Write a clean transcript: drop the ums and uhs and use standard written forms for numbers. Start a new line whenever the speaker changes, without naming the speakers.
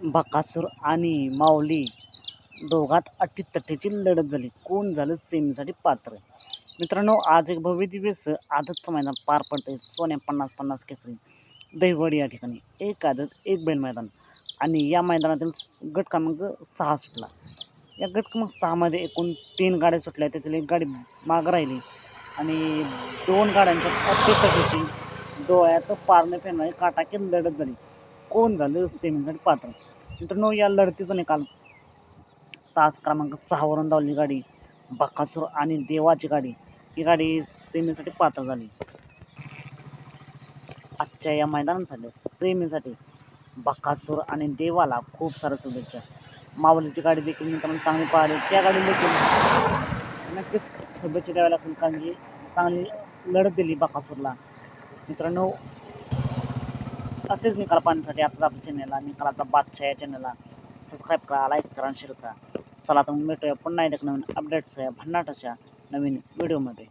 बकासूर आणि माऊली दोघात अटीतटीची लढत झाली. कोण झालं सेमीसाठी पात्र? मित्रांनो, आज एक भव्य दिव्य आदतचं मैदान पार पडतंय. सोन्या 50-50 केसरी दहिवडी या ठिकाणी. एक आदत एक बैल मैदान आणि या मैदानातील गट क्रमांक 6 सुटला. या गट क्रमांक 6मध्ये एकूण 3 गाड्या सुटल्या. त्यातील एक गाडी मागं राहिली आणि 2 गाड्यांच्या अटीतटीची डोळ्याचं पारणं फेडणारी काटाकी लढत झाली. कोण झालं सेमीसाठी पात्र? मित्रांनो, या लढतीचा निकाल तास क्रमांक 6वरून धावलेली गाडी बकासूर आणि देवाची गाडी ही गाडी सेमीसाठी पात्र झाली. आजच्या या मैदानासाठी सेमीसाठी बकासूर आणि देवाला खूप साऱ्या शुभेच्छा. माऊलीची गाडी देखील मित्रांनो चांगली पाहिली. त्या गाडी देखील नक्कीच शुभेच्छा द्याव्या लागतील, कारण की चांगली लढत दिली बकासूरला. मित्रांनो, असेच निकाल पाहण्यासाठी आपल्या चॅनलला निकालाचा बादशाह या चॅनलला सबस्क्राईब करा, लाईक करा आणि शेअर करा. चला तर भेटूया पुन्हा एक नवीन अपडेट्स भन्नाट अशा नवीन व्हिडिओमध्ये.